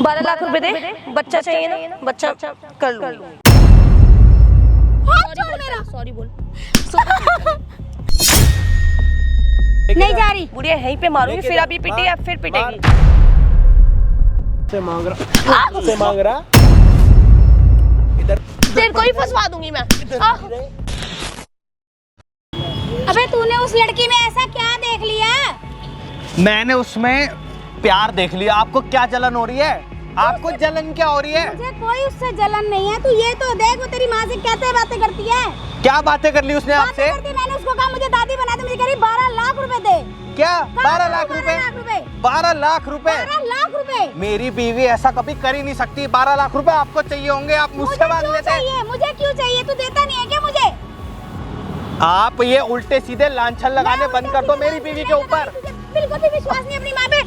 12 लाख रुपए दे, बच्चा चाहिए ना, बच्चा कर लूंगी। सॉरी बोल। नहीं जा रही बुढ़िया यहीं पे मारूंगी, फिर अभी पिटी या फिर पिटेगी। से मांग रहा इधर तेरे को ही फंसवा दूंगी मैं। अबे तूने उस लड़की में ऐसा क्या देख लिया? मैंने उसमें प्यार देख लिया। आपको क्या जलन हो रही है? आपको जलन क्या हो रही है? मुझे कोई उससे जलन नहीं है। तू ये तो देख वो तेरी माँ से कैसे बातें करती है। क्या बातें कर ली उसने आपसे? मैंने उसको कहा मुझे दादी बना दे, मुझे कह रही 12 लाख रुपए दे। क्या 12 लाख रुपए? 12 लाख रुपए? 12 लाख रुपए? मेरी बीवी ऐसा कभी कर ही नहीं सकती। 12 लाख रुपए आपको चाहिए होंगे, आप मुझसे मांग लेते हैं। मुझे क्यों चाहिए? तू देता नहीं है क्या मुझे? आप ये उल्टे सीधे लांछन लगाने बंद कर दो मेरी बीवी के ऊपर। बिल्कुल भी विश्वास नहीं अपनी माँ पे।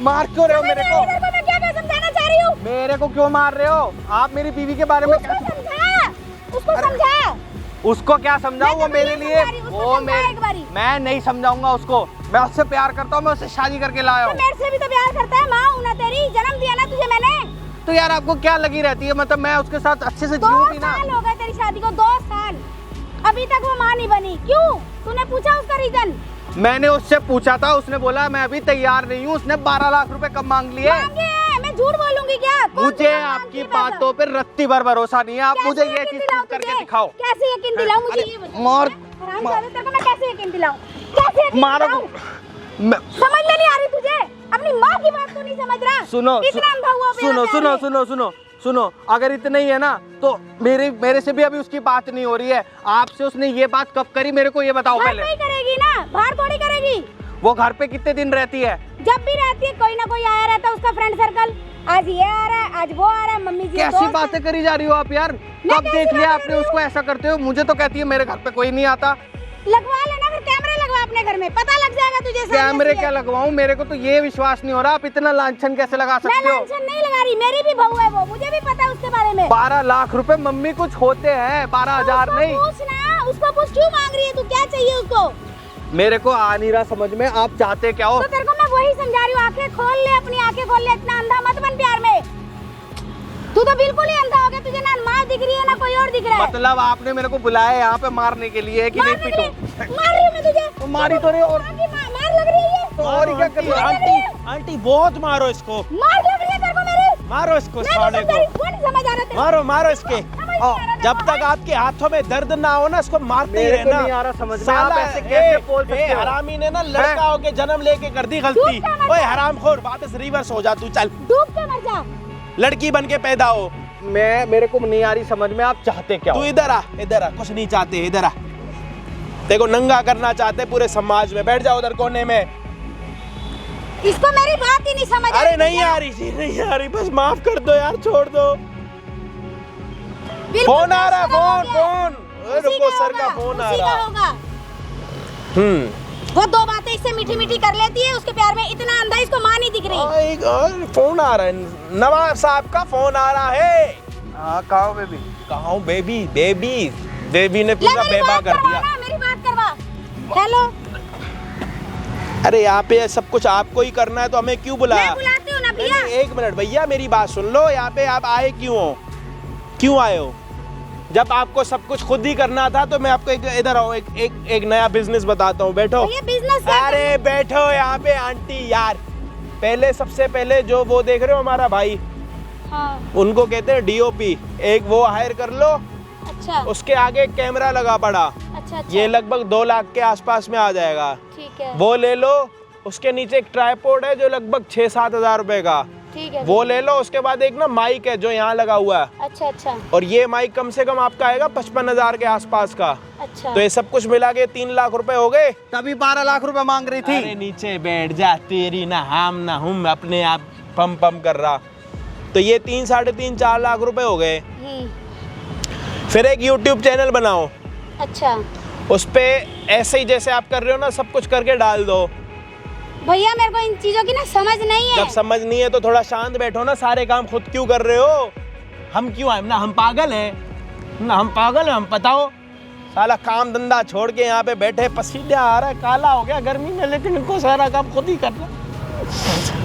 मार क्यों रहे हो मेरे को? मैं क्या समझाना चाह रही हूँ? मेरे को क्यों मार रहे हो आप? मेरी बीवी के बारे में उसको समझा। उसको क्या समझाऊं? वो मेरे लिए वो मैं नहीं समझाऊंगा उसको। मैं उससे प्यार करता हूँ, मैं उससे शादी करके लाया हूँ। मेरे से भी तो प्यार करता है। माँ हूँ ना तेरी, जन्म दिया ना तुझे मैंने। तो यार आपको क्या लगी रहती है? मतलब मैं उसके साथ अच्छे से जीऊं भी ना। 2 साल हो गए तेरी शादी को, 2 साल, अभी तक वो माँ नहीं बनी। क्यों? तूने पूछा उसका रीजन? मैंने उससे पूछा था, उसने बोला मैं अभी तैयार नहीं हूँ। उसने 12 लाख रुपए कम मांग लिए। मैं झूठ बोलूंगी क्या? मुझे आपकी बातों पे रत्ती भर भरोसा नहीं है। आप मुझे ये चीज करके दिखाओ। कैसे यकीन दिलाऊं? मुझे ये बता। मार तेरे को मैं कैसे यकीन दिलाऊं? कैसे यकीन मारो। दिलाऊं? समझ नहीं आ रही तुझे? अपनी माँ की बात तो नहीं समझ रहा। सुनो इतना अंधा हुआ पे सुनो आता सुनो है। सुनो सुनो सुनो, अगर इतना ही है ना तो मेरे से भी अभी उसकी बात नहीं हो रही है। आपसे उसने ये बात कब करी मेरे को ये बताओ पहले। नहीं करेगी ना, बाहर थोड़ी करेगी। वो घर पे कितने दिन रहती है? जब भी रहती है कोई ना कोई आया रहता है उसका फ्रेंड सर्कल। आज ये आ रहा है, आज वो आ रहा है, मम्मी जी कैसी बातें करी जा रही हो आप यार? कब देख लिया आपने उसको ऐसा करते हो? मुझे तो कहती है मेरे घर पे कोई नहीं आता। लगवा लेना फिर, कैमरे लगवा अपने घर में, पता लग जाएगा तुझे। कैमरे क्या लगवाऊं? मेरे को तो ये विश्वास नहीं हो रहा आप इतना लांछन कैसे लगा सकते हो? मैं लांछन नहीं लगा रही, मेरी भी बहू है वो, मुझे भी पता है उसके बारे में। 12 लाख रुपए मम्मी कुछ होते हैं, 12,000 नहीं। पूछना उसको, पूछ क्यों मांग रही है तू? क्या चाहिए उसको? मेरे को आ नहीं रहा समझ में आप चाहते क्या हो। तो तेरे को मैं वही समझा रही हूँ, आंखें खोल ले, अपनी आंखें खोल ले, इतना अंधा मत बन प्यार में। तू तो बिल्कुल ही अंधा हो गया, तुझे ना माँ दिख रही है ना कोई और दिख रहा है। मतलब आपने मेरे को बुलाया यहाँ पे मारने के लिए कि नहीं? पीटो। मार रही हूँ मैं तुझे। तो मारी तो नहीं और मार लग रही है ये। और क्या कर रही है? आंटी आंटी बहुत मारो इसको, मार लग रही है तेरे को मेरी। मारो इसको मैं साले नहीं को, समझ आ रहा तेरे को। मारो मारो इसके। जब तक आपके हाथों में दर्द ना हो ना इसको मारते ही मेरे को रहना। नहीं आ रहा समझ में, साला, आप ऐसे कैसे बोल सकते हो? हरामी ने ना लड़का होके जन्म लेके कर दी गलती। ओए हरामखोर, वापस रिवर्स हो जा तू, चल डूब के मर जा। लड़की बन के पैदा हो। मेरे को नहीं आ रही समझ में आप चाहते क्या तू हो? इधर आ, इधर आ, कुछ नहीं चाहते, इधर आ। देखो नंगा करना चाहते पूरे समाज में। बैठ जाओ उधर कोने में। इसको मेरी बात ही नहीं समझ अरे नहीं आ रही जी, नहीं आ रही, बस माफ कर दो यार, छोड़ दो। फोन आ रहा, फोन। रुको, सर का फोन आ रहा। वो 2 बातें इससे मीठी मीठी कर लेती है, उसके प्यार में इतना अंधा, इसको माँ नहीं दिख रही। एक और फोन आ रहा है, नवाब साहब का फोन आ रहा है। हाँ कहाँ हो बेबी? कहाँ हूँ बेबी? बेबी ने पूरा बेबा कर दिया। मेरी बात करवा। हेलो। अरे यहाँ पे सब कुछ आपको ही करना है तो हमें क्यों बुलाया? मैं बुलाती हूँ ना भैया। एक मिनट भैया, मेरी बात सुन लो। यहाँ पे आप आए क्यों हो? क्यों आए हो? जब आपको सब कुछ खुद ही करना था तो मैं आपको इधर आओ, एक नया बिजनेस बताता हूँ। बैठो। ये बिजनेस। अरे बैठो यहाँ पे आंटी यार। पहले सबसे पहले जो वो देख रहे हो हमारा भाई, हाँ। उनको कहते हैं डीओपी। एक वो हायर कर लो। अच्छा। उसके आगे एक कैमरा लगा पड़ा। अच्छा। ये लगभग 2 लाख के आसपास में आ जाएगा। ठीक है। वो ले लो। उसके नीचे एक ट्राइपॉड है जो लगभग 6-7 हजार रुपए का। ठीक है। वो ले लो। उसके बाद एक ना माइक है जो यहाँ लगा हुआ है। अच्छा। और ये माइक कम से कम आपका आएगा 55,000 के आसपास का। अच्छा। तो ये सब कुछ मिला के 3 लाख रुपए हो गए। तभी 12 लाख रुपए मांग रही थी। अरे नीचे बैठ जा, तेरी ना हम ना हम, अपने आप पम कर रहा। तो ये 3, 3.5, 4 लाख रुपए हो गए। फिर एक YouTube चैनल बनाओ। अच्छा। उस पे ऐसे ही जैसे आप कर रहे हो ना सब कुछ करके डाल दो। भैया मेरे को इन चीजों की ना समझ नहीं है। जब समझ नहीं है तो थोड़ा शांत बैठो ना। सारे काम खुद क्यों कर रहे हो? हम क्यों आए ना? हम पागल हैं ना? हम पागल हैं? हम बताओ। साला काम धंधा छोड़ के यहाँ पे बैठे, पसीना आ रहा है, काला हो गया गर्मी में, लेकिन इनको सारा काम खुद ही करना।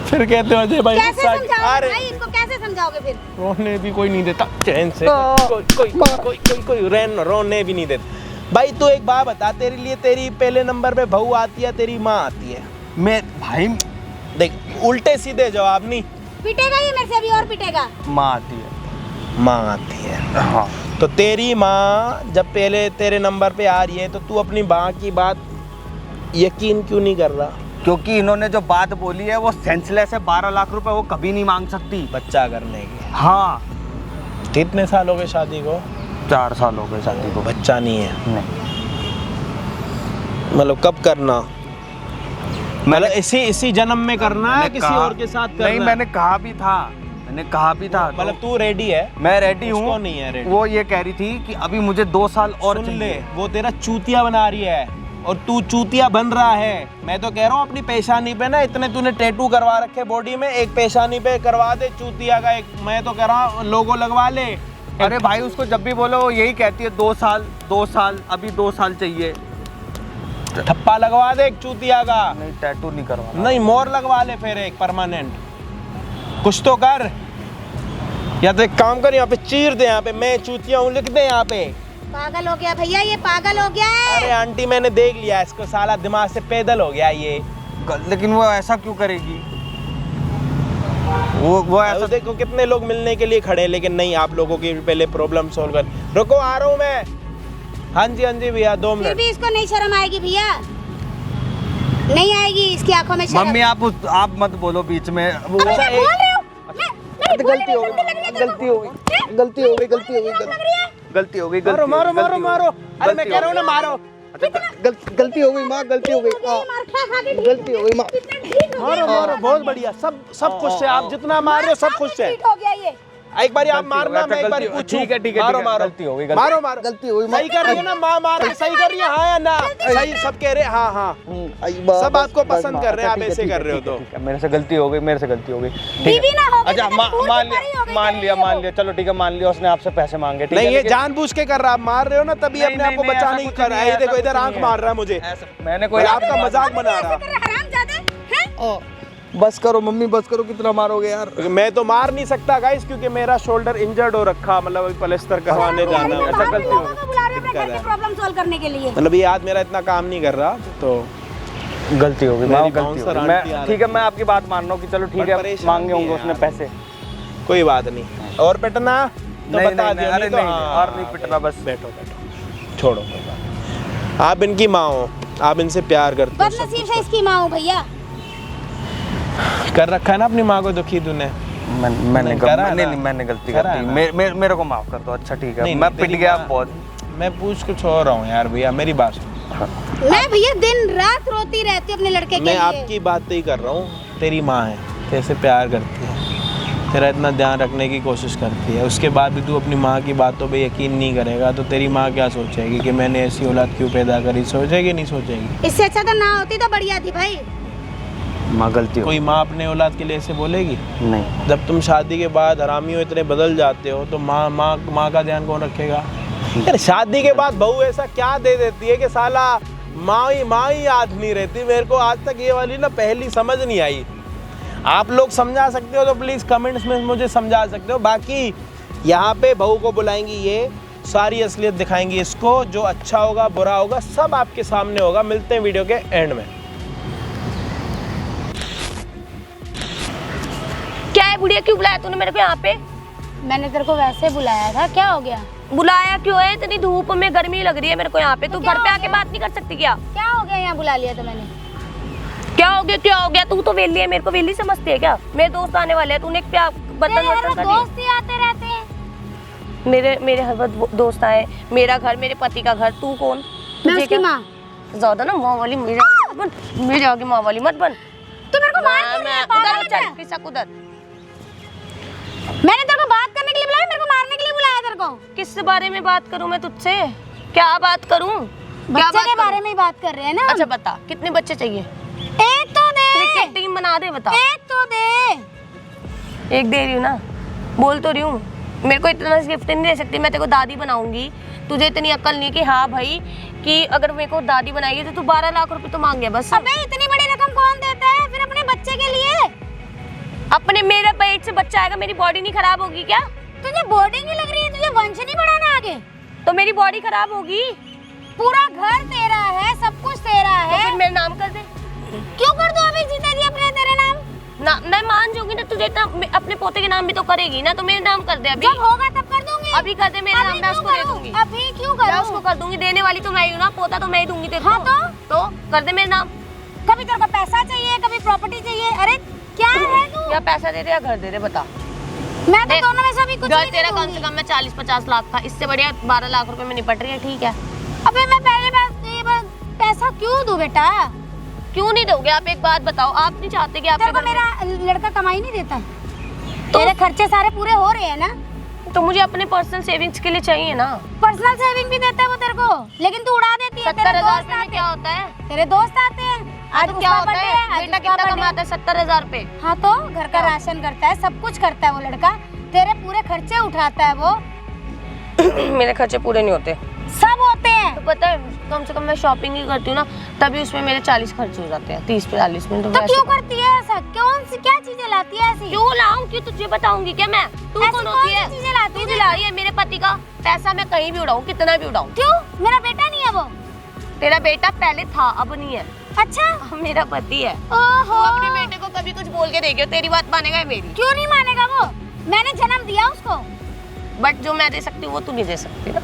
फिर कहते हो अजय भाई कैसे समझाओ भाई, इसको कैसे समझाओगे फिर? रोने भी कोई नहीं देता चैन से, कोई रोने भी नहीं देता। भाई तू एक बात बता, तेरे लिए तेरी पहले नंबर पे बहू आती है, तेरी माँ आती है? मैं भाई देख, उल्टे सीधे जवाब नहीं। पिटेगा ये मेरे से अभी और पिटेगा। माँ आती है। माँ आती है। हाँ। तो तेरी माँ जब पहले तेरे नंबर पे आ रही है तो तू अपनी माँ की बात यकीन क्यों नहीं कर रहा? क्योंकि इन्होंने जो बात बोली है वो सेंसलेस है। 12 लाख रुपए वो कभी नहीं मांग सकती बच्चा करने के। हाँ। कितने साल हो गए शादी को? 4 साल हो गए शादी को। बच्चा नहीं है? नहीं। मतलब कब करना? मतलब इसी जन्म में करना है, किसी और के साथ करना? नहीं, मैंने कहा भी था। मतलब तू रेडी है? मैं रेडी उसको हूँ। नहीं है रेडी। वो ये कह रही थी कि अभी मुझे 2 साल और सुन चाहिए। ले, वो तेरा चूतिया बना रही है और तू चूतिया बन रहा है। मैं तो कह रहा हूँ अपनी पेशानी पे ना इतने तूने टैटू करवा रखे बॉडी में, एक पेशानी पे करवा दे चूतिया का एक। मैं तो कह रहा हूँ लोगो लगवा ले। अरे भाई उसको जब भी बोलो वो यही कहती है 2 साल अभी 2 साल चाहिए। ठप्पा लगवा दे एक चूतिया का। नहीं, टैटू नहीं करवाना। नहीं, मोर लगवा ले फिर एक परमानेंट। कुछ तो कर, या तो एक काम कर, यहाँ पे चीर दे, यहाँ पे मैं चूतिया हूँ लिख दे यहाँ पे। पागल हो गया भैया, ये पागल हो गया है। अरे आंटी मैंने देख लिया इसको, साला दिमाग से पैदल हो गया ये। लेकिन वो ऐसा क्यों करेगी? वो ऐसा देखो कितने लोग मिलने के लिए खड़े हैं, लेकिन नहीं, आप लोगों की पहले प्रॉब्लम सॉल्व कर। रुको आ रहा हूँ मैं। हाँ जी भैया 2 फिर मिनट। भी इसको नहीं शर्म आएगी भैया, नहीं आएगी इसकी आंखों में शर्म। मम्मी आप मत बोलो बीच में। वो अभी मैं बोल रही हूँ। गलती हो गई। मारो। अरे मैं कह रहा हूँ ना मारो। गलती हो गई माँ, गलती हो गई। गलती हो गई माँ। मारो, बहुत बढ़िया। सब खुश है, आप जितना मार रहे हो सब खुश है। हो गया ये। एक बार आप मारना, मैं एक बार पूछूं। ठीक है। मारो। गलती हो गई। मारो। गलती हो गई। सही कर रही है ना माँ? मार के सही कर रही है, हाँ या ना? सही सब कह रहे हैं, हाँ। सब आपको पसंद कर रहे हैं, आप ऐसे कर रहे हो तो। मेरे से गलती हो गई। बीवी ना हो गई अच्छा तो मान लिया। चलो ठीक है, मान लिया उसने आपसे पैसे मांगे। ठीक है, नहीं, ये लेकिन- जानबूझ के कर रहा है, आप मार रहे हो ना, तभी अपने आप को नहीं, बचाने ऐसा की कुछ कर रहा नहीं है। है, देखो ऐसा इधर कुछ आंख नहीं मार रहा है मुझे। मैंने कोई आपका मजाक बना रहा। हरामजादे हैं। बस करो मम्मी, बस करो। कितना मारोगे यार? मैं तो मार नहीं सकता गाइस, क्योंकि मेरा शोल्डर इंजर्ड हो रखा, मतलब अभी प्लास्टर करवाने जाना है। ऐसा गलती हो गई। बुला रहे हो अपने घर की प्रॉब्लम सॉल्व करने के लिए। मतलब ये आज मेरा इतना काम नहीं कर रहा, तो गलती हो गई। मेरी गलती bouncer हो गई। आंटी आ मैं रही ठीक है, मैं आपकी बात मान रहा हूँ कि चलो ठीक बट है, परेशान मांगे भी होंगे है उसने यार। पैसे। कोई बात नहीं। और पिटना तो नहीं, बता नहीं, दियो। अरे तो नहीं, हाँ, और नहीं पिटना, बस। बैठो छोड़ो कोई बात। आप इनकी माँ हो, आप इनसे प्यार करते हो, सब बदनसीब से इसकी माँ हूँ भैया। कर रखा है ना अपनी माँ को दुखी तूने। मैंने करा है ना? मैंने गलती करा कर है दी। ना? मेरे को माफ कर दो। अच्छा ठीक है, नहीं, मैं पिट तेरी गया माँ- बहुत। मैं पूछ कुछ हो रहा हूँ यार भैया, मेरी बात सुन। मैं भैया दिन रात रोती रहती हूँ अपने लड़के के मैं लिए। आपकी बात ही कर रहा हूँ। तेरी माँ है, कैसे प्यार करती है, तेरा इतना ध्यान रखने की कोशिश करती है, उसके बाद भी तू अपनी माँ की बातों पे यकीन नहीं करेगा, तो तेरी माँ क्या सोचेगी कि मैंने ऐसी औलाद क्यों पैदा करी? सोचेगी नहीं सोचेगी? इससे अच्छा तो ना होती तो बढ़िया थी भाई। माँ गलती हो कोई माँ अपने औलाद के लिए ऐसे बोलेगी? नहीं। जब तुम शादी के बाद हरामियों इतने बदल जाते हो तो माँ का ध्यान कौन रखेगा? यार शादी के बाद बहू ऐसा क्या दे देती है कि साला माँ ही याद नहीं रहती। मेरे को आज तक ये वाली ना पहली समझ नहीं आई। आप लोग समझा सकते हो तो प्लीज़ कमेंट्स में मुझे समझा सकते हो। बाकी यहाँ पे बहू को बुलाएंगी, ये सारी असलियत दिखाएंगी इसको, जो अच्छा होगा बुरा होगा सब आपके सामने होगा। मिलते हैं वीडियो के एंड में। क्या है बुढ़िया, क्यों बुलाया तूने मेरे को यहाँ पे? मैंने तेरे को वैसे बुलाया था, क्या हो गया? बुलाया क्यों है? इतनी धूप में गर्मी लग रही है मेरे को यहाँ पे। तू क्या घर पे हो आके गया? बात नहीं कर सकती क्या? क्या हो गया यहाँ बुला लिया तो मैंने? क्या हो गया? तू तो वेली है, मेरे को वेली समझती है क्या? मेरे दोस्त आने वाले हैं, तूने क्या बर्तन तेरे वर्तन हर कर दोस्त ही आते रहते हैं। मेरे हर वक्त दोस्त आए, मेरा घर, मेरे पति का घर। तू कौन? मैं तुझे उसकी क्या? माँ। ज्यादा ना माँ वाली मेरे आगे माँ वाली मत बन। तू मेरे को मार क्यों रही है? पागल है क्या? उधर खिसक उधर। मैंने तेरे को बात करने के लिए बुलाया, मेरे को मारने के लिए बुलाया तेरे को? किस बारे में बात करूं मैं तुझसे? क्या बात करूं? बच्चे के बारे में ही बात कर रहे हैं ना। अच्छा बता, कितने बच्चे चाहिए? एक तो दे। क्रिकेट टीम बना दे, बता। एक तो दे। एक दे रही हूँ ना, बोल तो रही हूँ। मेरे को इतना गिफ्ट नहीं दे सकती, मैं तेरे को दादी बनाऊंगी। तुझे इतनी अक्ल नहीं कि हाँ भाई कि अगर मेरे को दादी बनाएगी तो तू 12 लाख रुपए तो मांग गया बस। अबे इतनी बड़ी रकम कौन देता है फिर अपने बच्चे के लिए? अपने मेरे पेट से बच्चा आएगा, मेरी बॉडी नहीं खराब होगी क्या? तुझे बॉडी नहीं लग रही है? तुझे वंश नहीं बढ़ाना आगे? तो मेरी बॉडी खराब होगी। पूरा घर तेरा है, सब कुछ तेरा तो है। फिर मेरा नाम कर दे। क्यों कर दूं अभी जीते जी अपने तेरे नाम? ना मैं मान जाऊंगी ना, तुझे इतना अपने पोते के नाम भी तो करेगी ना, तो मेरे नाम कर दे अभी। जब होगा तब कर दूंगी। अभी कर दे मेरे नाम, मैं उसको दे करूं? दूंगी। अभी क्यों मैं करूं? उसको कर दूंगी, देने वाली तो मैं ही हूँ ना, पोता तो मैं ही दूंगी तेरे हाँ को। तो कर दे मेरे नाम। कभी तेरे को पैसा चाहिए, कभी प्रॉपर्टी चाहिए। अरे क्या है तू? या पैसा दे दे या घर दे दे, बता। मैं तो दोनों में से अभी कुछ घर नहीं तेरा कम दूंगी। से कम मैं 40-50 लाख का, इससे बढ़िया 12 लाख रुपए में निपट रही है, ठीक है। अबे मैं पहले पैसा क्यों दूं बेटा? क्यों नहीं दोगे आप? एक बात बताओ, आप नहीं चाहते कि तेरे आपके को घर में- मेरा लड़का कमाई नहीं देता? तेरे खर्चे सारे पूरे हो रहे हैं ना? तो मुझे अपने पर्सनल सेविंग्स के लिए चाहिए ना। पर्सनल सेविंग भी देता है वो तेरे को, लेकिन तू उड़ा देती है। 70,000 रुपए में क्या होता है? तेरे दोस्त आते हैं, आज तो क्या उसका होता birthday है? आज बेटा उसका कितना birthday। कमाता है? 70,000 रुपए। हाँ तो घर का राशन करता है, सब कुछ करता है वो लड़का। तेरे पूरे खर्चे उठाता है वो। मेरे खर्चे पूरे नहीं होते। सब होते हैं। तो पता है, कम से कम मैं शॉपिंग ही करती हूँ ना, तभी उसमें मेरे 40 खर्च हो जाते हैं, 30-40 में। तो वैसे- क्यों करती है ऐसा? कौन सी क्या चीजें लाती है ऐसी? क्यों लाऊं? क्यों तुझे बताऊंगी क्या मैं? तू ऐसी कौन कौन होती सी है? चीजें लाती तू है? दिला रही है मेरे पति का पैसा, मैं कहीं भी उड़ाऊं, कितना भी उड़ाऊं। क्यों? मेरा बेटा नहीं है वो? तेरा बेटा पहले था, अब नहीं है। अच्छा मेरा पति है। ओहो, तू अपने बेटे को कभी कुछ बोल के देखियो, तेरी बात मानेगा या मेरी? क्यों नहीं मानेगा वो? मैंने जन्म दिया उसको। बट जो मैं दे सकती हूँ वो तू नहीं दे सकती ना।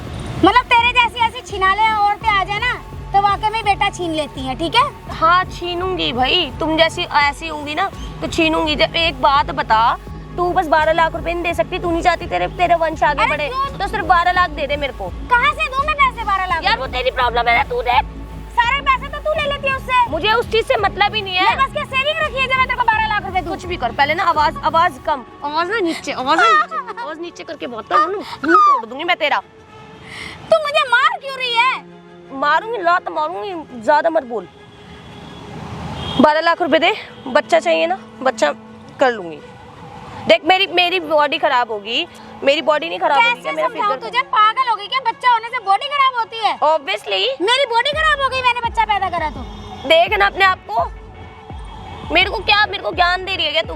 मतलब तेरे जैसी ऐसी छिनाले औरतें आ जाए ना, तो वाकई में बेटा छीन लेती हैं, ठीक है? हाँ छीनूंगी भाई, तुम जैसी ऐसी होंगी ना तो छीनूंगी। जब एक बात बता, तू बस 12 लाख रुपए नहीं दे सकती? तू नहीं चाहती तेरे वंश आगे अरे बढ़े? क्यों? तो सिर्फ 12 लाख दे दे मेरे को। कहाँ से दूं मैं पैसे 12 लाख? यार वो तेरी प्रॉब्लम है ना, तू दे। सारे पैसे तो तू ले लेती है उससे। मुझे उस चीज से मतलब ही नहीं है। मेरे पास क्या सेविंग रखी है जब मैं तेरे को 12 लाख रुपए दूं? कुछ भी कर, पहले ना आवाज कम, आवाज ना नीचे, आवाज नीचे करके बहुत कर, मुंह तोड़ दूंगी मैं तेरा। तू मुझे मार क्यों रही है? मारूंगी, लात मारूंगी, ज्यादा मत बोल। 12 लाख रुपए दे, बच्चा चाहिए ना, बच्चा कर लूंगी। देख मेरी बॉडी खराब होगी, मेरी बॉडी नहीं खराब होगी कैसे क्या? मेरा समझाऊं फिगर तुझे? पागल हो गई क्या? बच्चा होने से बॉडी खराब होती है? ऑब्वियसली। मेरी बॉडी खराब हो गई, मैंने बच्चा पैदा करा तो। देख ना अपने आप को। मेरे को ज्ञान दे रही है क्या तू?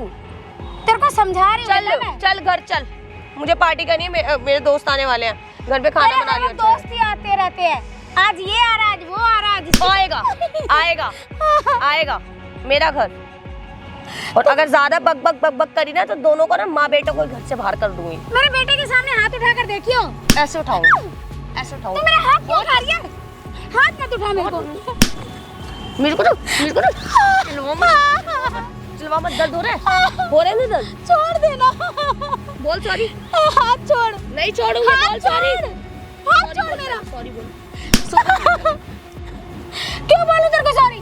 तेरे को समझा रही हूँ चल बेटा मैं। चल घर चल, मुझे पार्टी करनी है, मेरे दोस्त आने वाले हैं, घर पे खाना अरे बना हर लियो। रोज दोस्त ही आते रहते हैं। आज ये आ रहा है, आज वो आ रहा है, आज आएगा आएगा आएगा मेरा घर। और अगर ज्यादा बक करी ना तो दोनों को ना, माँ बेटों को घर से बाहर कर दूंगी। मेरे बेटे के सामने हाथ उठाकर देखियो। ऐसे उठाऊंगी, ऐसे तू उठाऊंगी। मेरा हाथ क्यों उठा रही है? हाथ मत उठा मेरे को। मेरे को ना चिल्वा मत, दर्द हो रहा है? हो रहा है ना दर्द? छोड़ देना। बोल सॉरी। हाथ छोड़। नहीं छोड़ूंगी, बोल हाथ सॉरी। छोड़। हाथ छोड़ मेरा। सॉरी बोल। क्यों बोलूं तेरे को सॉरी?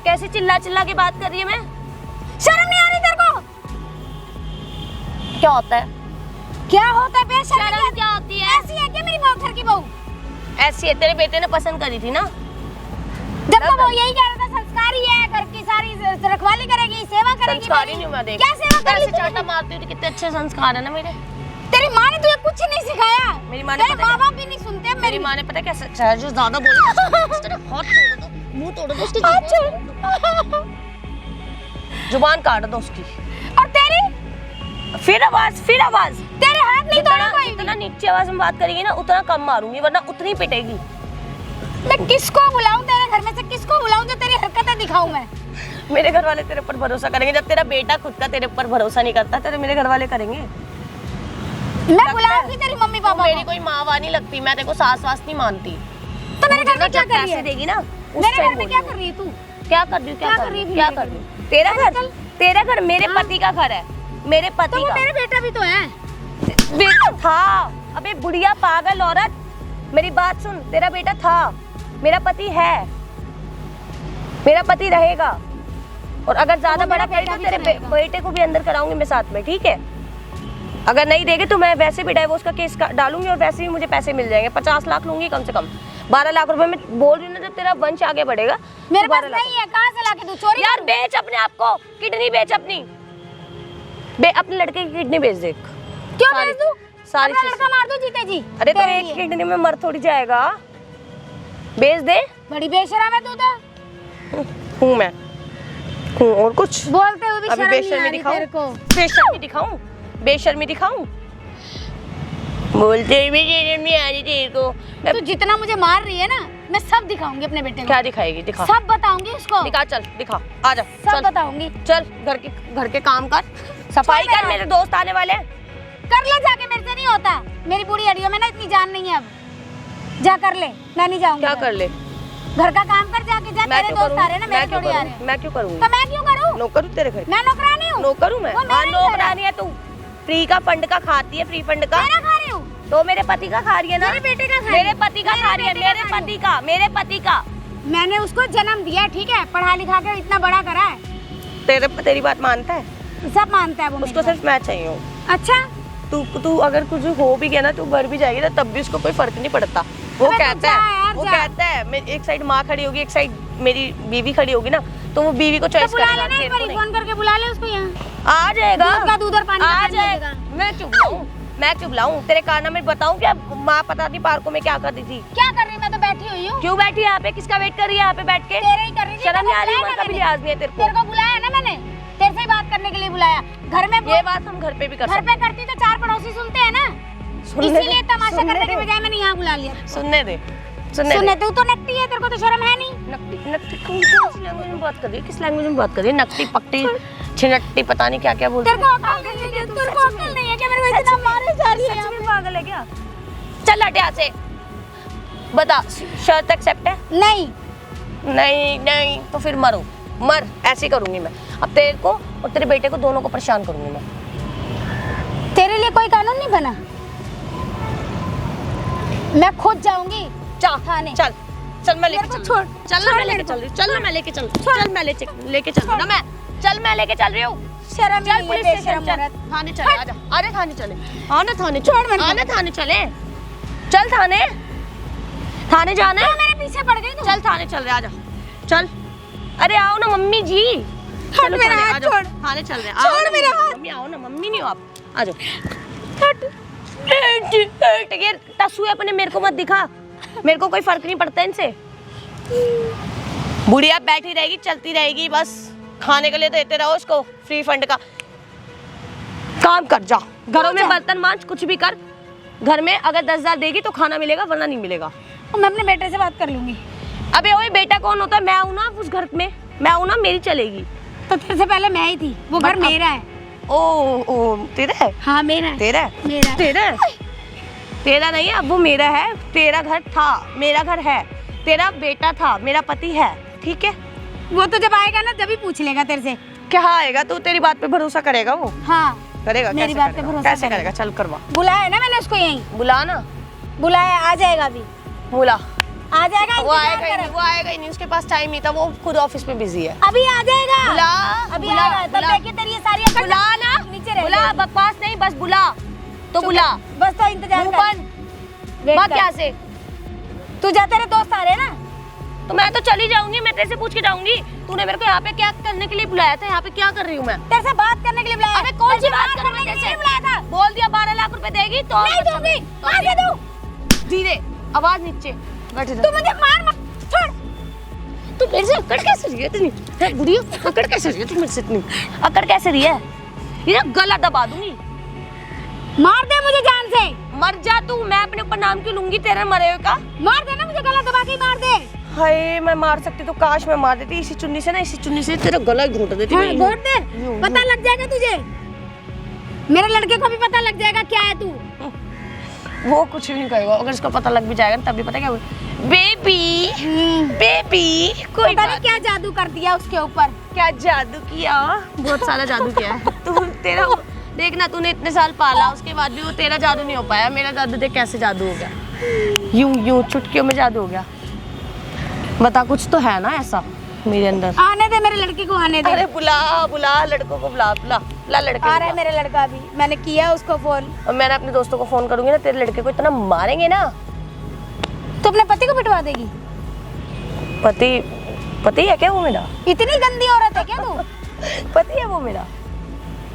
कैसे चिल्ला के बात कर रही है मैं? शर्म नहीं आ रही तेरे को? क्या होता है? क्या होता है बेशर्म? शर्म क्या होती है? ऐसी है क्या मेरी बहू, घर की बहू? ऐसी है, तेरे बेटे ने पसंद करी थी ना। जब तो वो यही कह रहा था संस्कारी है, घर की सारी रखवाली करेगी, सेवा करेगी। संस्कारी नहीं हूँ मैं, देख क्या सेवा करी कैसे तूने? चाटा मारती हूँ, कितने अच्छे संस्कार है ना मेरे। तेरी माँ ने तुझे कुछ नहीं सिखाया। मेरी माँ ने तेरे पता माँ क्या- बाप भी नहीं सुनते। मेरी माँ ने पता कैसे, चाहे जो ज्यादा बोले तेरा हाथ तोड़ दो, मुंह तोड़ दो उसकी, हाथ छोड़। जुबान काट दो उसकी। और तेरी फिर आवाज तेरे हाथ नहीं तोड़ा कोई भी। जितना नीचे आवाज में बात करेगी ना उतना कम मारूंगी, वरना उतनी पिटेगी। मैं किसको बुलाऊं तेरे घर में से? किसको बुलाऊं जो तेरी हरकतें दिखाऊं मैं? मेरे घर वाले तेरे ऊपर भरोसा करेंगे? जब तेरा बेटा खुद का तेरे ऊपर भरोसा नहीं करता, तेरे मेरे घर वाले करेंगे? मैं बुलाऊंगी तेरी मम्मी पापा मेरी को। कोई माँ वाँ नहीं लगती, मैं तेरे को सास वास नहीं मानती। तो मेरे घर में क्या जब कर रही पैसे है? देगी ना उस मेरे टाइम घर में बोलियो। क्या कर रही है तू? क्या कर रही हूँ, क्या कर रही है? क्या कर रही हूँ? तेरा घर मेरे पति का घर है, मेरे तो पति वो का मेरा बेटा भी तो है। बेटा था। अबे बुढ़िया पागल औरत, मेरी बात सुन, तेरा बेटा था, मेरा पति है, मेरा पति रहेगा। और अगर ज्यादा वो बड़ा मेरा करी तो बेटा तेरे भी तो रहेगा। बेटे को भी अंदर कराऊंगी मैं साथ में, ठीक है? अगर नहीं देगे तो मैं वैसे भी डाइवोर्स का केस डालूंगी और वैसे भी मुझे पैसे मिल जाएंगे। 50 लाख लूंगी कम से कम। 12 लाख रुपए में बोल रही हूँ ना, जब तेरा वंश आगे बढ़ेगा मेरे तो पास 12 लाख। नहीं है, कहाँ से लाके दूं? चोरी यार करूं? बेच अपने आप को, किडनी बेच अपनी, अपने लड़के की किडनी बेच दे। क्यों सारी- बेच दूं? सारी अपना चीज़। लड़का मार दूं जीते जी? अरे तो तेरे एक लिए। किडनी में मर थोड़ी जाएगा, बेच दे। बड़ी बेशरम है तू तो। हूँ मैं, और कुछ बोलते हुए भी अभी शर्म नहीं आ बेशर्मी रही दिखाऊं? तेरे को। बेशर्मी दिखाऊं? बेशर्मी दिखाऊं? बोलते हुए शर्म नहीं आ रही तेरे को? तू जितना मुझे मार रही है ना, मैं सब दिखाऊंगी अपने बेटे को। क्या दिखाएगी? दिखा, सब बताऊंगी उसको। दिखा, चल दिखा, आ जा, सब चल बताऊंगी। चल, घर के काम कर, सफाई छोड़ कर, मेरा। मेरे दोस्त आने वाले हैं। कर ले जाके, मेरे से नहीं होता। मेरी बूढ़ी हड्डियों में ना इतनी जान नहीं है अब। जा कर ले, मैं नहीं जाऊंगी। क्या कर ले? घर का काम कर जाके जा। मैं तेरे क्यों दोस्त करूं? आ रहे हैं ना, मेरे थोड़ी आ रहे हैं। मैं क्यों करूंगी? तो मैं क्यों करूं? नौकर हूं तेरे घर की? मैं नौकरानी हूँ। नौकर हूं मैं? वो मेरा हाँ, ही घर है। नौकरानी है तू। फ्री का फंड का खाती है, फ्री फंड का। मेरा खा रही हूँ। तो मेरे पति का खा रही है ना? मेरे बेटे का खा रही मेरे है। पति का मेरे खा रही है, बेटे का मेरे खा रही पति का, मेरे पति का। मैंने उसको जन्म दिया, ठीक है, पढ़ा लिखा कर इतना बड़ा करा है। तेरी बात मानता है? सब मानता है वो उसको मेरी सिर्फ मैं चाहिए हूँ। बात। अच्छा, तू अगर कुछ हो भी गया ना, तू मर भी जाएगी ना, तब भी उसको कोई फर्क नहीं पड़ता। वो अबे तू कहता जा है, यार, वो जा। कहता है, मैं एक साइड माँ खड़ी होगी, एक साइड मेरी बीवी खड़ी होगी ना, तो वो बीवी को तो चॉइस बुला करेगा, लेना, एक तेरे को बार नहीं। फोन करके बुला ले उसको यहाँ। आ जाएगा, दूध का दूध और पानी का आ पानी हो जाएगा। जाएगा। मैं क्यों बुलाऊं? मैं क्यों बुलाऊं? तेरे कारनामे बताऊं क्या? माँ पता नहीं पार्कों में क्या कर रही थी। क्या कर रही? मैं तो बैठी हुई हूँ। क्यों बैठी है यहाँ पे? किसका वेट कर रही है यहाँ पे बैठ के? तेरे ही कर रही थी। शर्म नहीं आ रही? बुलाया उम्र ना का भी मैंने। लिहाज नहीं है तेरे तेरे को? को बुलाया ना मैंने, तेरे से ही बात करने के लिए बुलाया। घर में ये बात हम घर पे भी कर घर सकते पे करती तो चार पड़ोसी सुनते हैं ना, सुनने दे, इसीलिए तमाशा सुनने करने के दे। बजाय मैंने यहाँ बुला लिया। सुनने दे, सुने तू तो नकटी है, तेरे को तो शर्म है नहीं। नकटी नकटी कौन सी लैंग्वेज में बात कर रही है? किस लैंग्वेज में बात कर रही है? नकटी पकटी छिनट्टी पता नहीं क्या क्या बोलती तेरे को अकल नहीं है, तेरे को अकल नहीं है क्या? मेरे को इतना मारे जा रही है। सच में पागल है क्या? चल हट यहाँ से, बता, शर्त एक्सेप्ट है? नहीं, नहीं नहीं तो फिर मरो, मर, ऐसे ही करूंगी मैं। अब तेरे को और तेरे बेटे को दोनों को परेशान करूंगी मैं। तेरे लिए कोई कानून नहीं बना? मैं खुद जाऊंगी थाने। चल चल, मैं लेके मेरे को चल, छोड़, चल ना, छोड़ मैं लेके मेरे को। चल रही हूँ, चल ना, मैं लेके चल, चल मैं लेके चल रही हूँ ना, मैं चल, मैं लेके चल रही हूँ। शर्म चल नहीं है, पुलिस बेशर्म स्टेशन चल, औरत। थाने चले, आजा, अरे थाने चले, आना थाने, छोड़ मेरे को। आना थाने चले, चल थाने, थाने जाना है। मेरे पीछे पड़ गई तू। चल थाने चल रहे, आजा, चल, अरे आओ ना मम्मी जी, चलो मेरा थाने, हाथ आ जाओ, छोड़। थाने चल रहे हैं, छोड़ आओ ना मेरा हाथ। मम्मी, आओ ना मम्मी, नहीं हो आप, आ जाओ। हट ये टसू है अपने, मेरे को मत दिखा, मेरे को कोई फर्क नहीं पड़ता इनसे। बुढ़िया बैठी रहेगी, चलती रहेगी, बस खाने के लिए देते रहो उसको फ्री फंड का। काम कर जा, घरों में बर्तन मांज, कुछ भी कर। घर में अगर 10,000 देगी तो खाना मिलेगा, वरना नहीं मिलेगा। मैं अपने बेटे से बात कर लूंगी। अबे ओए, बेटा कौन होता है? मैं हूं ना उस घर में, मैं हूं ना, मेरी चलेगी। तो तेरे से पहले मैं ही थी, वो घर But अब- मेरा है। ओ तेरा है? हाँ मेरा है, तेरा है? मेरा है। तेरा है? तेरा नहीं है, अब वो मेरा है। तेरा घर था, मेरा घर है। तेरा बेटा था, मेरा पति है, ठीक है? वो तो जब आएगा ना तभी पूछ लेगा तेरे से। क्या आएगा? तू तेरी बात पे भरोसा करेगा? वो हाँ, करेगा? मेरी कैसे बात पे करेगा? भरोसा कैसे करेगा। करेगा? चल करवा, बुलाया ना मैंने उसको यहीं, बुला ना, बुलाया, आ जाएगा अभी, बुला। आ जाएगा। वो इंतजार आएगा ही कर। नहीं, वो आएगा ही नहीं, उसके पास टाइम नहीं था, वो खुद ऑफिस में बिजी है। अभी आ जाएगा। बुला, अभी बुला, आएगा, तब बुला। देखिए तेरी ये सारी अकड़ बुला ना, नीचे रह बुला, जाएगी। बकवास नहीं, बस बुला तो बुला। बस तो इंतजार मुंह कर। बंद, वेट मत कर। क्या से। तू जा, तेरे दोस्त आ रहे हैं ना। तो मैं तो चली जाऊंगी, मैं तेरे से पूछ के जाऊंगी। तूने मेरे को यहाँ पे क्या करने के लिए बुलाया था? यहाँ पे क्या कर रही हूँ मैं? तेरे से बात करने के लिए बुलाया। अबे कौन सी तेरे से बात करूँ मैं करने के तेरे लिए से? बुलाया था। बोल दिया 12 लाख रुपए देगी तो नहीं दूंगी, आगे दू। धीरे, आवाज नीचे, बैठ तू मुझे मार छोड़। तू मेरे से अकड़ कैसे रही है इतनी? है बुढ़िया, अकड़ कैसे रही है तू मेरे से इतनी? अकड़ कैसे रही है? ये ना गला दबा दूंगी। मार दे मुझे जान से। मर जा तू, मैं अपने ऊपर नाम क्यों लूंगी तेरे मरे हुए का? मार दे ना मुझे, गला दबा के ही मार दे। हाय, मैं मार सकती तो काश मैं मार देती। इसी चुन्नी से ना, इसी चुन्नी से तेरा गला ही घोट देती। हाँ, मैं घोट दे, पता लग जाएगा तुझे। मेरे लड़के को भी पता लग जाएगा क्या है तू। वो कुछ भी नहीं कहेगा, अगर इसको पता लग भी जाएगा तब भी पता क्या बोले, बेबी बेबी। कोई पता नहीं बात क्या जादू कर दिया उसके ऊपर। क्या जादू किया? बहुत सारा जादू किया है। तू तेरा देखना, तूने इतने साल पाला, उसके बाद भी वो तेरा जादू नहीं हो पाया। मेरा जादू देख कैसे जादू हो गया, यूं यूं चुटकियों में जादू हो गया। बता, कुछ तो है ना ऐसा मेरे अंदर? आने दे मेरे लड़के को, आने दे। अरे बुला बुला, लड़कों को बुला, बुला बुला लड़के आ को रहा है बुला। मेरा लड़का भी, मैंने किया उसको फोन। और मैंने अपने दोस्तों को फोन करूंगी ना, तेरे लड़के को इतना मारेंगे ना। तू अपने पति को पिटवा देगी? पति है क्या वो मेरा? इतनी गंदी औरत है क्या तू? पति है वो मेरा,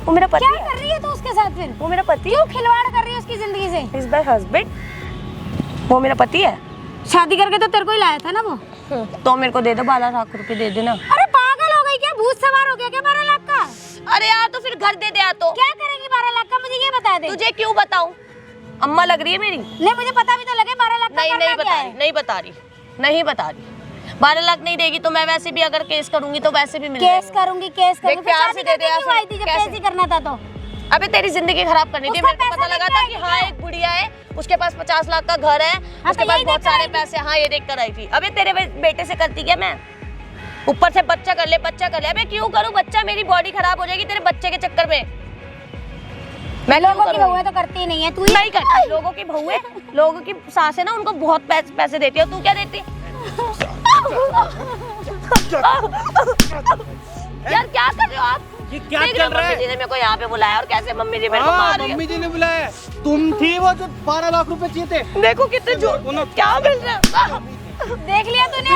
वो मेरा पति क्या है। कर रही है तू उसके साथ फिर? वो मेरा पति क्यों खिलवाड़ कर रही है उसकी जिंदगी से? इज माय हस्बैंड, वो मेरा पति है। शादी करके तो तेरे को ही लाया था ना वो। तो मेरे को दे दो 12 लाख रुपए दे देना। अरे पागल हो गई क्या? भूत सवार हो गया क्या 12 लाख का? अरे यार तो फिर घर दे दे तो क्या करेंगी 12 लाख का, मुझे ये बता दे। तुझे क्यों बताऊं? अम्मा लग रही है मेरी। नहीं मुझे पता भी तो लगे 12 लाख का नहीं करना नहीं क्या बता है? रही, नहीं बता रही, नहीं बता रही। 12 लाख नहीं देगी तो मैं वैसे भी अगर केस करूंगी तो वैसे भी मिल केस जाएंगे। करूंगी केस करूंगी। देख, प्यार फिर से शादी दे दे करके क्यों या आई थी जब कैसे? केस ही करना था तो? अबे तेरी जिंदगी खराब करनी थी। उसका मेरे को पैसा पता लगा लेके था आई कि थी हाँ क्या? एक बुढ़िया है, उसके पास 50 लाख का घर है, उसके तो पास यही बहुत देख कर सारे आई थी। पैसे। हाँ ये देख कर आई थी। अबे तेरे बेटे से करती क्या मैं? ऊपर से बच्चा कर ले, बच्चा कर ले। अबे क्यों करूं बच्चा? मेरी बॉडी खराब हो जाएगी तेरे बच्चे के चक्कर में। मैं लोगों की बहू है तो करती ही नहीं है तू ही। नहीं करती। लोगों की बहू है, लोगों की सास है ना, उनको बहुत पैसे देती है। तू क्या देती है? यार क्या कर रहे हो आप? ये क्या देख चल रहे हो, रहा मम्मी जी है? ने मेरे को यहाँ पे बुलाया और कैसे मम्मी जी मेरे को हाँ, मार रही है। मम्मी जी ने बुलाया। तुम थी वो जो 12 लाख रुपए चाहिए थे। देखो कितने जो क्या मिल रहा है। देख लिया तूने,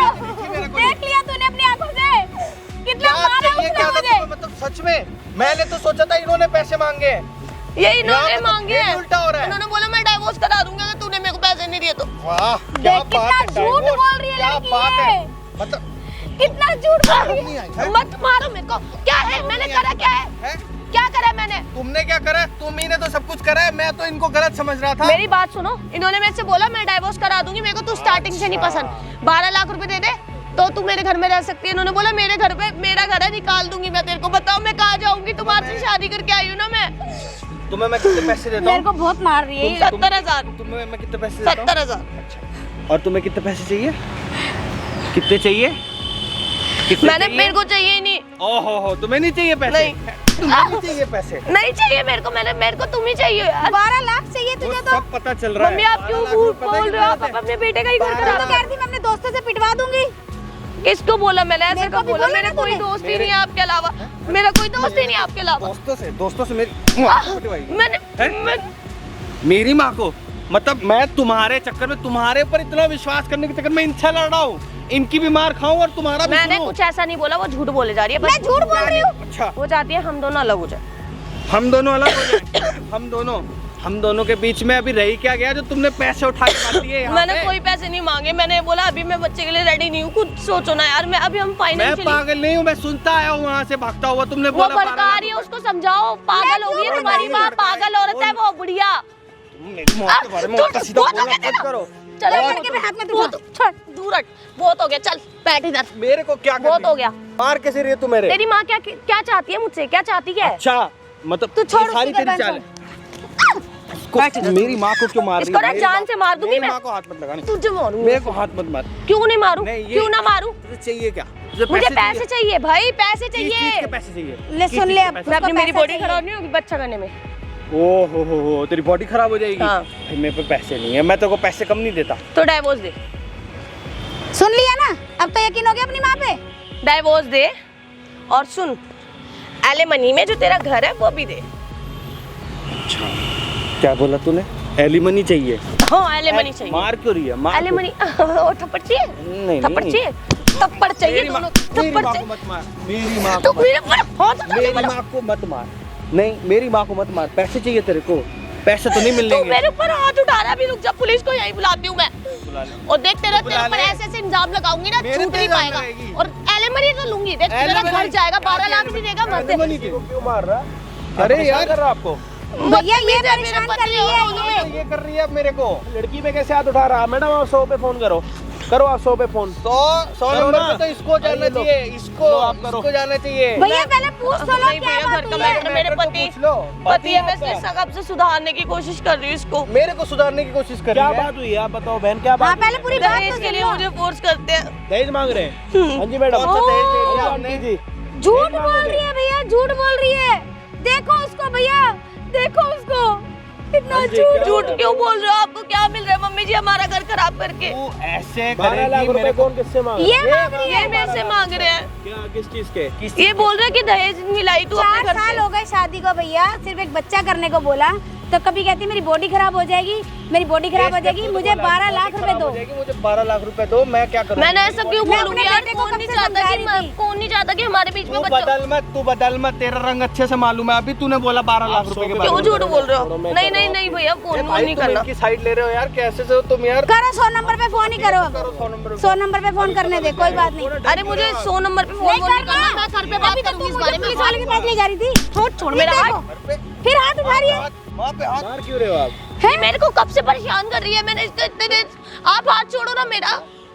देख लिया तूने अपनी आंखों से कितना मारा चाहिए उसने क्या था मुझे। तुम्हें? मतलब सच में मैंने तो सोचा था इन्होंने पैसे मांगे हैं। ये इन्होंने यहाँ पे तो मांगे फिर हैं। उल्टा हो रहा है। उन्होंने बोला मैं डाइवोर्स करा दूंगा अगर तूने मेरे को पैसे नहीं दिए तो। वाह क्या देख बात कितना है, झूठ divorce, बोल रही है क्या लड़की बात ये। है। मतलब कितना झूठ बोल रही है। है? मत मारो मेरे को। क्या है मैंने करा? क्या है? है? क्या करा मैंने? तुमने क्या करा? तुम ही ने तो सब कुछ करा है। मैं तो इनको गलत समझ रहा था। मेरी बात सुनो, इन्होंने मेरे से बोला मैं डाइवोर्स करा दूंगी, मेरे को तू स्टार्टिंग से नहीं पसंद। 12 लाख रुपए दे दे तो तू मेरे घर में रह सकती है। इन्होंने बोला मेरे घर पे, मेरा घर है, निकाल दूंगी मैं तेरे को। बताओ मैं कहाँ जाऊंगी? तुम्हारे से शादी करके आई हूँ ना मैं। तुम्हें मैं कितने पैसे देता मेरे हूँ? को बहुत मार रही है ये। 70,000। तुम्हें मैं कितने पैसे देता हूँ? 70,000। और तुम्हें कितने पैसे चाहिए? कितने चाहिए? कितने मैंने चाहिए? मेरे को चाहिए ही नहीं। ओहो तुम्हें नहीं चाहिए पैसे? नहीं। तुम्हें नहीं चाहिए पैसे? नहीं चाहिए मेरे को। मेरे को तुम ही चाहिए यार। 12 लाख चाहिए वो तुझे तो। सब पता चल रहा है। मम्मी आप क्यों 12 लाख झूठ रुपए पता बोल है रहे हो? आप कितने आते अपने बेटे का ही घर बारह तू करा तो रहे कह रही थी मैं अपने दोस्तों से पिटवा दूंगी। हो। किसको बोला मैंने? ऐसे मेरे कब को भी बोला? बोला मेरा ना कोई तूने। दोस्त ही नहीं है आपके अलावा। मेरा कोई दोस्त ही नहीं है आपके अलावा। दोस्तों से मेरी मैंने मेरी माँ को, मतलब मैं तुम्हारे चक्कर में, तुम्हारे ऊपर इतना विश्वास करने के चक्कर में इनसे लड़ रहा हूँ। इनकी भी मार खाऊं और तुम्हारा भी मैंने सुनूं। कुछ ऐसा नहीं बोला। वो झूठ बोले जा रही है। मैं झूठ बोल रही हूँ? अच्छा वो चाहती है हम दोनों अलग हो जाए। हम दोनों अलग हो जाए। हम दोनों के बीच में अभी रही क्या गया जो तुमने पैसे उठा के डाल दिए यहाँ मैंने पे? कोई पैसे नहीं मांगे। मैंने बोला अभी मैं बच्चे के लिए रेडी नहीं हूँ। खुद सोचो ना यार। मैं अभी हम मैं फाइनेंशियली। पागल नहीं हूँ। मैं सुनता आया हूँ वहाँ से भागता हुआ। तुमने वो बोला भड़का रही है, उसको समझाओ। पागल हो गई है तुम्हारी माँ। पागल औरत है वो बुढ़िया। मेरी मौत के बारे में उल्टा सीधा बहुत हो बोलना गया बंद तेरा। करो। चलो लड़ के मैं हाथ में बहुत छोड़, दूर हट। बहुत हो गया, चल बैठ इधर। मेरे को क्या बहुत हो गया। मार कैसे रही है तू मेरे? तेरी माँ क्या क्या चाहती है मुझसे? क्या चाहती है? अच्छा मतलब तू छोड़ ये सारी उसकी तेरी गर्दन चाल है। मेरी माँ को क्यों मार रही इसको है? ना मेरी जान माँ- से मार दूंगी मेरी मैं। माँ को हाथ मत लगाने। तुझे मारूंगी। मेरे को हाथ मत मार। क्यों नहीं मारूं? नहीं, ये- क्यों ना मारूं? तुझे चाहिए क्या? तुझे मुझे पैसे चाहिए भाई, पैसे किस चीज चाहिए। के पैसे चाहिए? ले किस सुन चीज ले के अब। पैसे? मैं अपनी उसको मेरी पैसा बॉडी चाहिए। खराब नहीं होगी बच्चा करने में। ओ हो तेरी बॉडी खराब हो जाएगी। हाँ। भाई मेरे पे पैसे नहीं है। मैं तेरे को पैसे कम नहीं देता। तो डाइवोर्स दे। सुन लिया ना? अब तो यकीन हो गया अपनी माँ पे। डाइवोर्स दे और सुन, एलिमनी में जो तेरा घर है वो भी दे। क्या बोला तूने? एलिमनी चाहिए? हाँ एलिमनी चाहिए। मार क्यों रही है? मार क्यों? एलिमनी और थप्पड़ चाहिए? नहीं थप्पड़ नहीं। चाहिए? थप्पड़ चाहिए मेरी माँ दोनों। मेरी थप्पड़ माँ को चाहिए। मत मार। मेरी माँ तो को मत मेरे पर हाथ उठा मेरी के बोला। माँ को मत मार। नहीं मेरी माँ को मत मार। पैसे चाहिए तेरे को? पैसे तो नहीं तू मिलेंगे। मेरे ऊपर हाथ उठा रहा है। अभी रुक जा, पुलिस को यहीं बुलाती हूँ मैं। बुला ले। और देख तेरे बुला ऊपर ले। ऐसे इंजाम लगाऊंगी ना, मेरे छूट पे नहीं इल्जाम पाएगा। लगाएगी। और एलिमनी तो लूंगी। देख तेरा एलिमनी- घर जाएगा, क्या 12 लाख एलिमनी? भी देगा मत दे। एलिमनी दे। क्यों मार रहा? अरे यार कर रहा आपको भैया ये मेरे परेशान पति कर रही है और ये। ये कर रही है अब मेरे को। लड़की पे कैसे हाथ उठा रहा? मैडम आप 100 पे फोन करो। आप 100 पे फोन। 100 करो नंबर ना। पे तो इसको जाना ये लो। चाहिए। इसको लो, आप करो। इसको जाना चाहिए। भैया पहले पूछ तो लो नहीं क्या भैया, बात घर का हुई है। मैटर मेरे मैटर तो पति पूछ लो। पति है। मैं आपका। इसलिए कब से सुधारने की कोशिश कर रही हूँ इसको। मेरे को सुधारने की कोशिश कर क्या रही है। बात हुई है? आप बताओ बहन, क्या हाँ बात? पहले पूरी बात दहेज तो के लिए सुन लो। मुझे फोर्स करते हैं। दहेज मांग रहे हैं? हाँ जी मैडम। कौन सा दहेज दे दिया हाँ आपने? जी। झूठ बोल रही है भैया, झूठ बोल रही है। देखो उसको भैया, देखो उसको इतना हाँ जी, झूठ। क्या झूठ क्यों बोल रहे हो? आपको क्या मिल रहा है मम्मी जी हमारा घर खराब करके? तू ऐसे 12 लाख करेगी रुपए मेरे को। कौन किससे मांग ये रहा है? मांग रही ये है। मेरे से मांग रहे हैं। क्या किस चीज के? ये बोल रहे हैं कि दहेज मिलाई तू अपने 4 घर साल से। हो गए शादी को भैया, सिर्फ एक बच्चा करने को बोला। तो कभी कहती मेरी बॉडी खराब हो जाएगी, मेरी बॉडी खराब हो जाएगी, मुझे 12 लाख रुपए दो। मुझे 12 लाख रुपए दो, मैं क्या करूँ? मैंने ऐसा क्यों मैं बोलूंगी अपने यार? बेटे को कौन कब नहीं से चाहता समझा कि रही थी? कौन नहीं चाहता कि हमारे बीच में तू बच्चा। बदल मत, तेरा रंग अच्छे से मालूम है। अभी तूने बोला 12 लाख रुपए के बारे क्यों में। झूठ बोल रहे हो? नहीं नहीं नहीं भैया, फोन भाई नहीं तुम करना। इनकी साइड ले रहे हो यार, कैसे से हो तुम यार? करो 100 नंबर पे फोन ही करो, 100 नंबर पे फोन करने दे, कोई बात नहीं। अरे मुझे 100 नंबर पे फोन नहीं करना, मैं घर पे बात करूंगी इस बारे में। पुलिस वाले के पास ले जा रही थी, छोड़ मेरा हाथ। फिर हाथ उठा रही है। वहाँ पे हाथ मार क्यों रहे हो आप? ये मेरे को कब से परेशान कर रही है, मैंने इसको इतने देर। आप हाथ छोड़ो ना मेरा,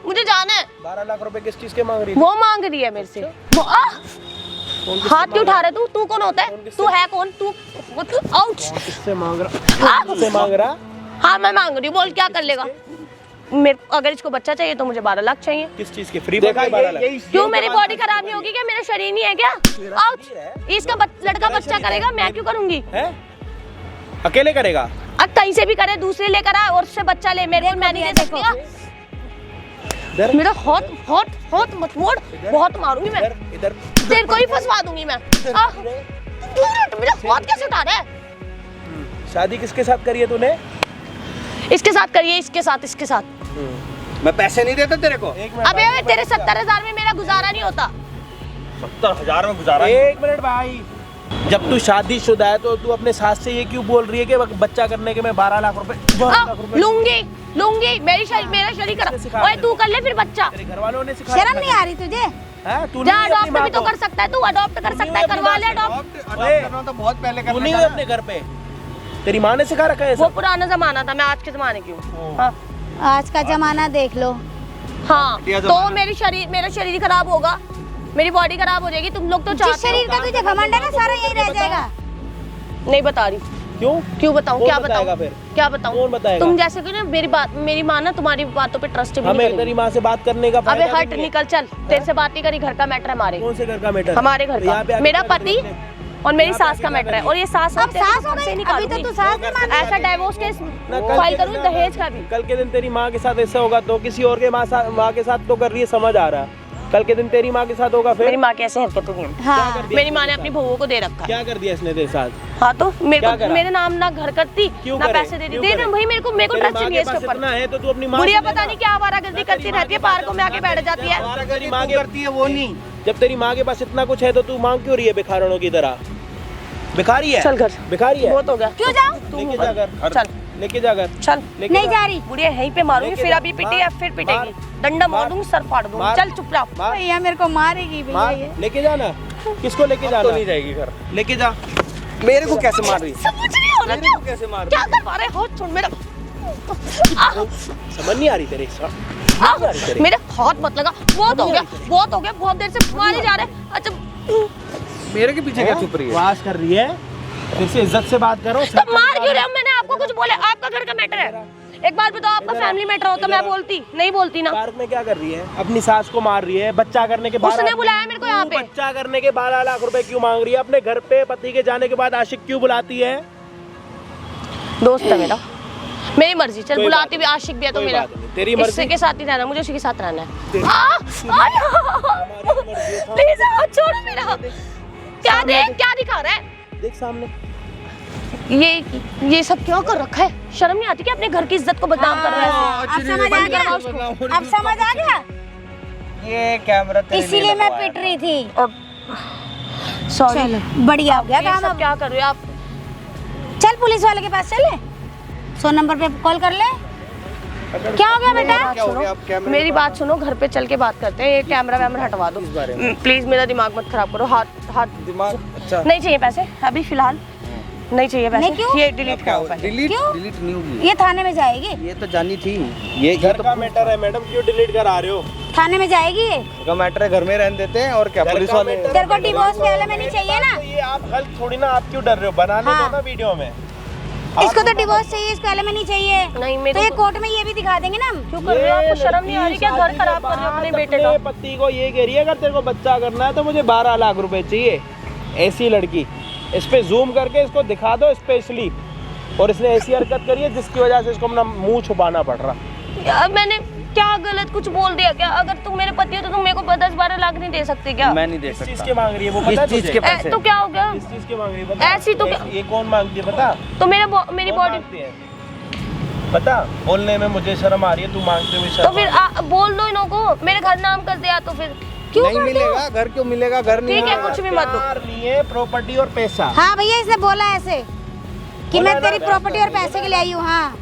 मुझे जाना है। 12 लाख रुपए किस चीज के मांग रही वो मांग रही है मेरे से। वो हाथ क्यों उठा रहा है? तू कौन होता है? तू है कौन? तू आउच। किससे मांग रहा? किससे मांग रहा? हाँ मैं मांग रही हूँ, बोल क्या कर लेगा? मेरे अगर इसको बच्चा चाहिए तो मुझे 12 लाख चाहिए। किस चीज के? फ्री देखा, 12 लाख? क्यों मेरी बॉडी खराब नहीं होगी क्या? मेरा शरीर नहीं है क्या? आउच। इसका लड़का बच्चा करेगा, मैं क्यों करूंगी? है? अकेले करेगा? अब कहीं से भी करे, दूसरे लेकर आए और उससे बच्चा ले। मेरे को मैं नहीं दे सकती। मेरा हॉट हॉट हॉट मत मोड़, बहुत मारूंगी मैं। इधर तेरे को ही फंसवा दूंगी मैं। मेरा हाथ कैसे उठा रहा है? शादी किसके साथ करी है तूने? इसके साथ करिए, इसके साथ, इसके साथ। मैं पैसे नहीं देता तेरे को। अबे तेरे 70,000 में मेरा गुजारा नहीं होता। 70,000 में गुजारा? एक मिनट भाई, जब तू शादीशुदा है तो तू अपने सास से ये क्यों बोल रही है कि बच्चा करने के मैं 12 लाख रुपए लूंगी लूंगी, मेरा शरीर करा। ओए तू कर ले फिर बच्चा। तेरे घर वालों ने सिखाया? शर्म नहीं आ रही तुझे? है? तू जा नहीं अपनी अडॉप्ट माँ भी तो को? कर सकता है, तू अडॉप्ट कर सकता है, करवा ले अडॉप्ट। अडॉप्ट करना तो बहुत पहले तू करना नहीं था है ना। अपने घर पे? तेरी माँ ने सिखा रखा है वो सब? पुराना जमाना था, मैं आज के जमाने की हूँ। हाँ आज का जमाना देख लो। हाँ, तो मेरा शरीर खराब होगा, मेरी बॉडी खराब हो जाएगी। तुम लोग तो जिस चाहते शरीर का तुझे घमंड है ना, सारा यही रह जाएगा। हो। नहीं बता रही। क्यों बताऊं? कौन क्या बताएगा बताऊं? फिर? क्या बताऊं? कौन बताएगा? तुम जैसे कि ना मेरी माँ ना तुम्हारी बातों पे ट्रस्ट भी नहीं हमें तेरी करेगी। माँ से बात करने का अबे फायदा हट नहीं है। निकल, चल। तेरे से बात नहीं करी, घर का मैटर है हमारे। कौन से घर का मैटर? हमारे घर तो यहाँ पे का, आके मेरा क्या पति करेंगे? और मेरी सास का मैटर है। और ये सास अब सास हो गई, अभी तो तू सास नहीं मानती। ऐसा डाइवोर्स केस ना कल फाइल के करूँ, दिन- दहेज का भी। कल के दिन तेरी माँ के साथ ऐसा होगा तो किसी और के माँ के साथ तो कर रही है, समझ आ रहा है। कल के दिन तेरी माँ के साथ होगा मेरी फिर? माँ की ऐसे हरकतें हुई हैं। हाँ, दिया मेरी माँ ने अपनी बहुओं को दे रखा है। क्या कर दिया इसने तेरे साथ? हाँ तो क्या मेरे करा? को मेरे नाम ना घर करती क्यों ना करे? पैसे देती। क्यों दे करे? ना भाई, मेरे को तेरी ट्रस्ट माँ नहीं है के इसके पास ऊपर। इतना है तो तू अपनी माँ बुढ़िया से पता लेना। नहीं क्या आवारागर्दी करती रहती है, पार्कों में आके बैठ जाती है। तेरी माँ के करती है वो नहीं। जब तेरी माँ के पास इतना कुछ है तो तू मांग क्यों रही है भिखारणों की तरह? भिखारी है? चल घर। भिखारी है? बहुत हो गया। क्यों जाऊँ? लेके जा घर। चल लेके जा घर। चल। लेके नहीं जा। जा रही। बुढ़िया यहीं पे मारूंगी, लेके फिर जा। अभी पिटेगी, मार, फिर पिटेगी। मार, डंडा मार, मार दूंगी, सर फाड़ दूंगी। मार। चल चुप रहो। मार, भैया मेरे को मारेगी भैया मार, ये। लेके जाना। किसको लेके जाना? तो नहीं जाएगी घर। लेके जा। मेरे को कैसे मार रही? समझ नहीं हो रहा मेरे को कैसे मार क्या करवा रहे हो? छोड़ मेरा। समझ नहीं आ रही तेरी मेरे हाथ मत लगा। बहुत हो गया, बहुत हो गया, बहुत देर से मारे जा रहे हैं। अच्छा मेरे के पीछे क्या छुप रही है? वास कर रही है? फिर से इज्जत से बात करो। तो मार क्यों रहे हो? मैंने आपको कुछ बोला? आपका घर का मैटर है। एक बात बताओ, आपका फैमिली मैटर होता मैं बोलती नहीं बोलती ना। पार्क में क्या कर रही है? अपनी सास को मार रही है, बच्चा करने के बाद। उसने बुलाया मेरे को यहाँ पे। बच्चा करने के 12 लाख रुपए क्यों मांग रही है? अपने घर पे पति के जाने के बाद आशिक क्यों बुलाती है? दोस्त है मेरा, मेरी मर्जी। चल कोई बुलाती बात भी, आशिक भी है तो कोई मेरा। बात नहीं, तेरी मर्जी। इसके साथ ही रहना, मुझे उसी के साथ रहना तेरी- है। प्लीज हाथ छोड़ो मेरा। क्या दिखा रहा है? देख सामने। ये सब क्यों कर रखा है? शर्म नहीं आती कि अपने घर की इज्जत को बदनाम कर रहा है? अब समझ आ गया? अब समझ आ गया? ये कैमरा तेरे लिए इसीलिए मैं लगवाया पिट रही थी। सॉरी। चलो बढ़िया हो गया ये काम। सब अब क्या कर रहे हो आप? चल पुलिस वाले के पास चले, 100 नंबर पे कॉल कर ले। क्या हो गया बेटा? क्या हो गया? अब कैमरे मेरी बात सुनो, घर पे चल के बात करते हैं। ये कैमरा वैमरा हटवा दो बारे में? प्लीज। मेरा दिमाग मत खराब करो। हाथ दिमाग अच्छा नहीं चाहिए पैसे अभी फिलहाल, नहीं चाहिए पैसे। नहीं, क्यों? ये डिलीट क्या करो हो? पहले। डिलीट क्यों? डिलीट नहीं होगी। ये थाने में जाएगी, ये तो जानी थी। ये घर तो का मैटर है मैडम, क्यों डिलीट करा रहे हो? थाने में जाएगी ये। का मैटर है, घर में रहने देते हैं और क्या घर पुलिस का वाले। मैटर- तेरे को डिवोर्स पहले में नहीं चाहिए ना? तो ये आप गलत थोड़ी ना, आप क्यों डर रहे हो? बनाने हाँ। दो ना वीडियो में। इसको तो डिवोर्स चाहिए, इसको पहले में नहीं चाहिए। नहीं, मेरे तो ये को- कोर्ट में ये भी दिखा देंगे ना हम। क्यों कर रहे हो? आपको शर्म नहीं आ रही क्या? घर खराब कर रहे हो अपने बेटे का। पति को ये कह रही है अगर तेरे को बच्चा करना है तो मुझे 12 लाख रुपए चाहिए। ऐसी लड़की, इस पे जूम करके इसको दिखा दो स्पेशली। और इसने ऐसी हरकत करी है जिसकी वजह से इसको अपना मुंह छुपाना पड़ रहा। यार मैंने क्या गलत कुछ बोल दिया क्या? अगर तुम मेरे पति हो तो तुम मेरे को 10-12 लाख नहीं दे सकते क्या? मैं नहीं दे किस चीज सकता। के मांग रही है वो पता है इस चीज तुझे? के पैसे। तो क्या हो गया? किस चीज के मांग रही है पता है? ऐसी तो क्या- ये कौन मांगती है पता? तो मेरी कौन बॉडी मांगती है? पता बोलने में मुझे शर्म आ रही है, तू मांगते हुए तो शर्म फिर आ रही बोल दो इनको, मेरे घर नाम कर दिया तो फिर क्यों नहीं कर दो? मिलेगा, घर क्यों मिलेगा? घर नहीं ठीक है, मिलेगा। कुछ भी मत दो। प्यार नहीं है, प्रॉपर्टी और पैसा। हाँ भैया इसने बोला ऐसे कि बोला मैं ना, तेरी प्रॉपर्टी और पैसे के लिए आई हूँ। हाँ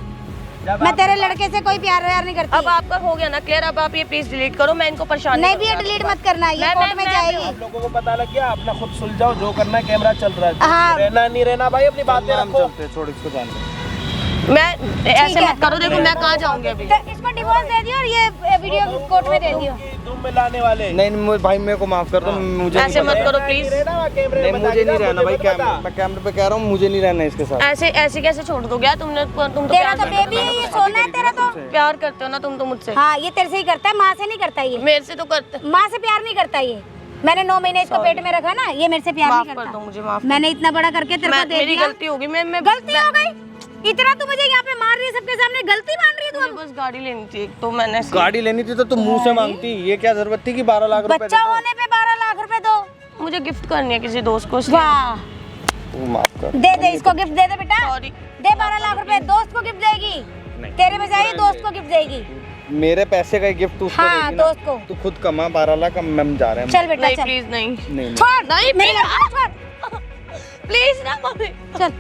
जब मैं आप- तेरे लड़के से कोई प्यार व्यार नहीं करती। अब आपका हो गया ना क्लियर। अब आप ये प्लीज डिलीट करो, मैं इनको परेशान नहीं भी ये डिलीट मत करना, ये कोर्ट में जाएगी। आप लोगों को पता लग गया, अपना खुद सुलझाओ, जो करना है कैमरा चल रहा है। हाँ। रहना नहीं रहना भाई अपनी बातें हम रखो। चलते हैं, छोड़ इसको जान दे। मैं ऐसे है। मत करो, देखो मैं कहाँ जाऊंगी अभी। तो इसको डिवोर्स दे दियो और ये वीडियो कोर्ट में दे दियो। तुम मिलाने वाले नहीं भाई, मेरे को माफ कर दो, मुझे नहीं ऐसे पता। मत करो नहीं प्लीज। रहना वहाँ कैमरे नहीं में मुझे नहीं बता रहना भाई, मुझे बता। मैं कैमरे पे कह रहा हूँ, मुझे नहीं रहना इसके साथ। ऐसे ऐसे कैसे छोड़ दोगे यार? तुम तो तेरा प्यार तो करते हो बेबी ना, है, ये सोना है तेरा तो। प्यार करते हो ना तुम तो मुझसे। हाँ ये तेरे से ही करता है, माँ से नहीं करता ये। मेरे से तो करते। माँ से प्यार नहीं करता ये। मैंने 9 महीने इसको पेट में रखा ना, ये मेरे से प्यार माफ नहीं कर करता। दो मुझे, माफ। मैंने इतना बड़ा करके तेरे को दे मेरी दिया। गलती होगी। मैं गलती हो गई? इतना तू मुझे यहाँ पे मार रही है सबके सामने, गलती मान रही है तू? मुझे बस गाड़ी लेनी थी एक, तो मैंने गाड़ी लेनी थी तो तुम मुंह से मांगती, ये क्या जरूरत थी कि 12 लाख रुपए बच्चा होने पे 12 लाख रुपए दो। मुझे गिफ्ट करनी है किसी दोस्त को, इसलिए। वाह, तू माफ कर। दे दे इसको गिफ्ट दे दे बेटा। सॉरी। दे 12 लाख रुपए, दोस्त को गिफ्ट देगी। तेरे बजाय दोस्त को गिफ्ट देगी। मेरे पैसे का गिफ्ट तू उसको हाँ, देगी ना। दोस्त को। तू खुद कमा 12 लाख, हम जा रहे हैं। चल बेटा नहीं चल। प्लीज नहीं। नहीं छोड़ नहीं, मेरी please। लड़की को छोड़। प्लीज ना मम्मी। चल